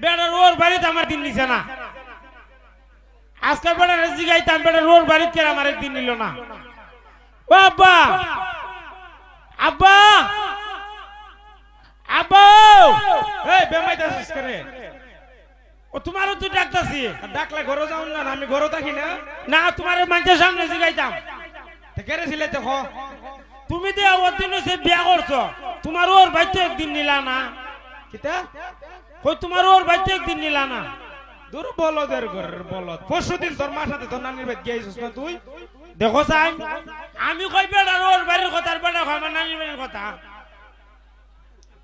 বেড়ার ওর বাড়িতে আমার দিন নিছে না। আজকে বেড়ার জিগাইতাম বেড়ার ওর বাড়িতে আমার একদিন নিল না। ও আব্বা, আব্বা, আব্বা, এই বেমাইতাছিস করে? ও তোমারও তুই ডাকতাছি। ডাকলে ঘরে যাও না, আমি ঘরে থাকি না। না তোমার মানুষের সামনে জিগাইতাম। কেড়ে ছিলে তো তুমি যে ওর দিন সে বিয়া করছো, তোমার ওর বাড়িতে একদিন নিলা না। কিতা কই তোমার ওর বাড়িতে একদিন নিলা না। দূর বলদের ঘরের বলদ। পরশুদিন তোর মার সাথে তোর নানির বাড়ি গিয়েছিস না তুই? দেখো সাই, আমি কই বেড়ার ওর বাড়ির কথা আর বেড়া কই আমার নানির বাড়ির কথা।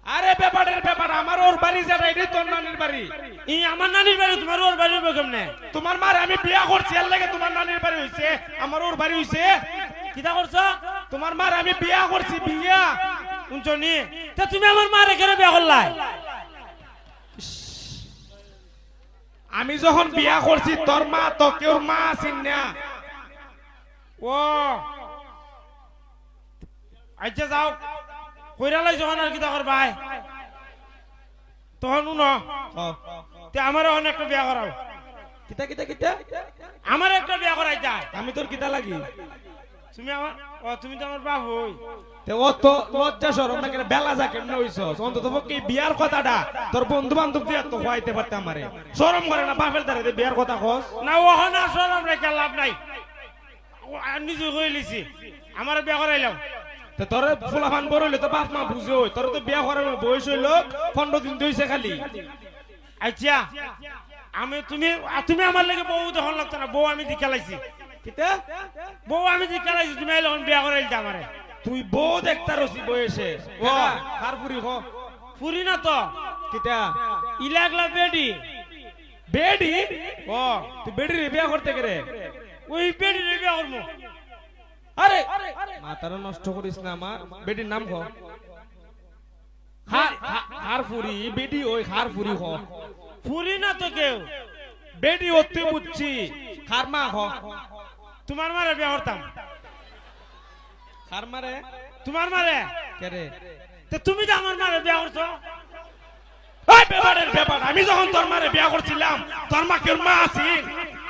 আরে ব্যাপারের ব্যাপার, আমার ওর বাড়ি যেটা এটাই তোর নানির বাড়ি। এই আমার নানির বাড়ি তোমার ওর বাড়ির কেমনে? তোমার মার আমি বিয়া করছি এর লাগে তোমার নানির বাড়ি হইছে, আমার ওর বাড়ি হইছে। কিটা করছো? তোমার মার আমি বিয়া করছি, বিয়া। শুনছো নি? তা তুমি আমার মারে কেন বিয়া করলাই? আমি যখন বিয়া করছি তোর মা তো কেউ মা আছেন না। ও আচ্ছা যাও, কইরালাই যখন আর কিটা করবাই তখন উনো তে আমারও অনেকটা বিয়া করাও। কিতা কিতা কিতা? আমার একটা বিয়া করাই যায়। আমি তোর কিতা লাগি? তুমি আমার, ও তুমি তো আমার বাপ হই। তে ও তো লজ্জা শরম না, কেন বেলা যা কেমনে হইছস? অন্তত পক্ষে বিয়ার কথাটা তোর বন্ধু বান্ধব দিয়া তো হইতে পারতে আমারে। শরম করে না বাপের দ্বারে বিয়ার কথা কস? না ওহন আর শরম রেখে লাভ নাই, নিজে কই লিছি আমার বিয়া করাইলাম। তো তোর ফুলাফান বড় হইলে তো বাপ মা বুঝে হই, তোর তো বিয়া করার বয়স হইলো 15 দিন হইছে খালি। আচ্ছা আমি তুমি তুমি আমার লাগে বউ তখন লাগতো না, বউ আমি দিকে লাইছি। কিতা বউ আমি দিকে লাইছি, তুমি এখন বিয়া করাইলতে আমারে। তুই বউ দেখতারছি বয়সে ও কার পুরি হ? ফুরি না তো কিতা ইলাগলা বেডি। বেডি? ও তুই বেডি রে বিয়া করতে গেরে? ওই বেডি রে বিয়া করবো। আরে মাথাটা নষ্ট করিস না আমার। বেডির নাম খ? হার ফুরি বেডি, ওই হার ফুরি হ। ফুরি না তো কেউ, বেডি অতি বুঝছি, খার মা হ। তোমার মারে বিয়া করতাম। খার মারে? তোমার মারে কেরে? তো তুমি তো আমার মারে বিয়া করছো। ওই ব্যাপারের ব্যাপার, আমি যখন তোর মারে বিয়া করছিলাম তোর মা কেউ মা আছিস?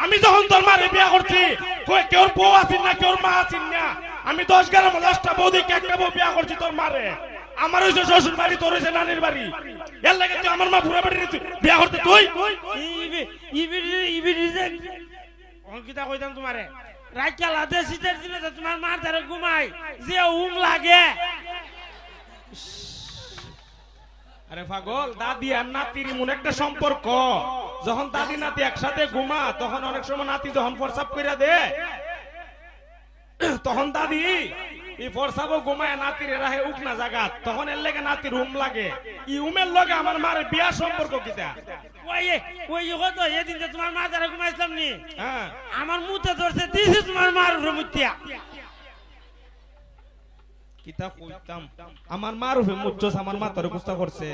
আমি যখন তোর মারে বিয়া করছি কই কেউ বউ আছিস না, কেউ মা আছিস না? আমি 10-11-10টা বউ দেখে একটা বউ বিয়া করছি তোর মারে। আমার হইছে শ্বশুর বাড়ি, তোর হইছে নানির বাড়ি। এর লাগে তুই আমার মা পুরা বাড়ি বিয়া করতে তুই? অঙ্কিতা কইতাম তোমারে রাইকা লাদে সিটার দিলে তো তোমার মার ধারে ঘুমাই যে লাগে। আরে পাগল, দাদি আর নাতির এমন একটা সম্পর্ক, যখন দাদি নাতি একসাথে ঘুমা তখন অনেক সময় নাতি যখন প্রসাব কইরা দে তখন দাদি এই প্রসাবও ঘুমায় নাতির রাহে উঠ না জাগাত, তখন এর লাগে নাতির উম লাগে। ই উমের লগে আমার মারে বিয়ার সম্পর্ক কিতা? ওই ওই কত এদিন যে তোমার মার ধারে ঘুমাইছিলাম নি, হ্যাঁ আমার মুতে ধরছে দিছে তোমার মার উপরে মুতিয়া। কিতা কইতাম আমার মার উপরে মুচ্ছস, আমার মা তোরে গুস্তা করছে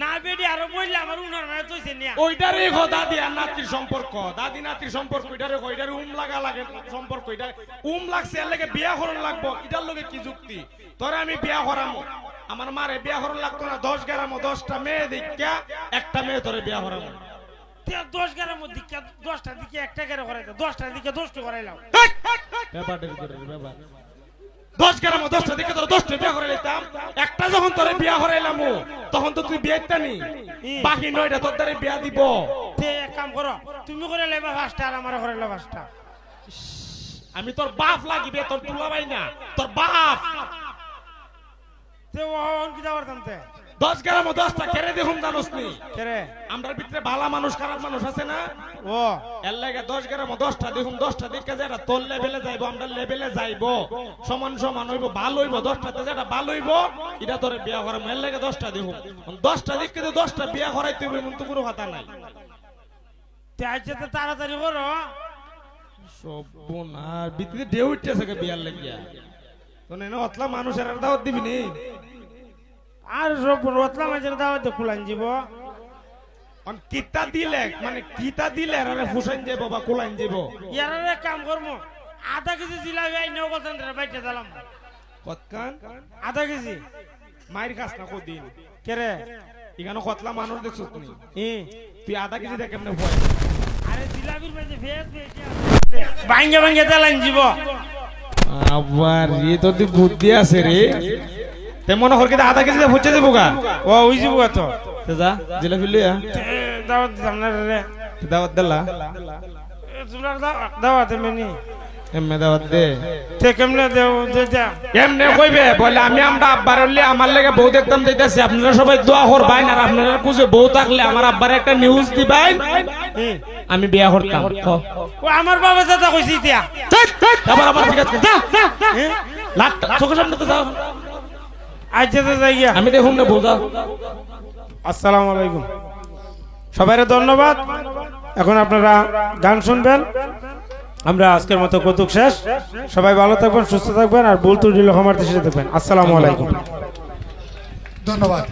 না বেডি আরো বললে আমার উনার মানে তৈছে নিয়া। ওইটারে খ দাদি আর নাতির সম্পর্ক, দাদি নাতির সম্পর্ক ওইটারে খ। ওইটারে উম লাগা লাগে সম্পর্ক, এটা উম লাগছে এর লাগে বিয়া করন লাগবো, এটার লগে কি যুক্তি? তোরে আমি বিয়া করামু, আমার মারে বিয়া করন লাগতো না? 10-11-10টা মেয়ে দেখা একটা মেয়ে তোরে বিয়া করামু। 10-11 মধ্যে 10টা দিকে একটা করে করাইতো, 10টার দিকে 10টা করাইলাম। ব্যাপারটা ব্যাপার 10-11-10টা দিকে তোর 10টা বিয়া করে নিতাম। একটা যখন তোরে বিয়া করাইলাম তখন তো তুই বিয়েটা নি, বাকি 9টা তোর দ্বারে বিয়া দিব। তে এক কাম করো, তুমি করে লেবা 5টা আর আমার করে লেবা 5টা। আমি তোর বাপ লাগিবে, তোর দুলাভাই না, তোর বাপ। তে ওহন কি যাওয়ার তামতে 10-11-10টা কেড়ে দেখুন জানোস নি? কেরে আমরার ভিতরে ভালো মানুষ খারাপ মানুষ আছে না? ও এর লাগে 10-11-10টা দেখুন, 10টা দিকে যেটা তোর লেভেলে যাইবো, আমরা লেভেলে যাইবো, সমান সমান হইবো, ভালো হইবো। 10টাতে যেটা ভালো হইবো এটা তোরে বিয়া করাম। এর লাগে 10টা দেখুন, 10টা দিকে 10টা বিয়া করাইতে হইবে এমন তো কোনো কথা নাই। তে আজকে তো তাড়াতাড়ি করো। সব বোনার ভিতরে ঢেউ উঠতেছে কে বিয়ার লাগিয়া? তো নেন অতলা মানুষের আর দাওয়াত দিবি নি? আর সব রতলা মাঝের দাওয়াতে খুলান যাব। অন কিতা দিলে মানে কিতা দিলে আরে ফুসাইন যাবো বা কুলাইন যাবো? ইয়ারে এক কাম করবো, আধা কেজি জিলাপি আই নগদ আনতে বাইতে দিলাম। কতকান? আধা কেজি মাইর খাস না কদিন? কেরে এখানে কতলা মানুষ দেখছিস তুমি ই তুই আধা কেজি দেখ কেমনে ভয় আরে জিলাপির মাঝে ফেস ভাঙ্গে ভাঙ্গে তেলাইন জীব আবার এ তো তুই বুদ্ধি আছে রে তে মনে কর কি আধা কেজি ফুচে দেবো গা ও ওই জীব তো তে যা জিলাপি লইয়া দাওয়াত দিতাম না রে দাওয়াত দিলা তোমরা দাওয়াত মেনি এমনে দাওয়াত দে তে কেমনে দেও দে দে এমনে কইবে বলে আমি আমরা আব্বার হইলে আমার লাগে বউ দেখতাম যাইতাছি আপনারা সবাই দোয়া করবেন আর আপনারা কুছে বউ থাকলে আমার আব্বার একটা নিউজ দিবেন আমি বিয়া করতাম ও আমার বাবা দাদা কইছি ইতিয়া আবার ঠিক আছে যা লাট চোখের সামনে তো যাও আজ যেতে যাই গিয়া আমি দেখুন না বউ যাও আসসালামু আলাইকুম সবাইকে ধন্যবাদ এখন আপনারা গান শুনবেন আমরা আজকের মতো কৌতুক শেষ সবাই ভালো থাকবেন সুস্থ থাকবেন আর ভুল ত্রুটি ক্ষমার দৃষ্টিতে দেখবেন আসসালামু আলাইকুম ধন্যবাদ।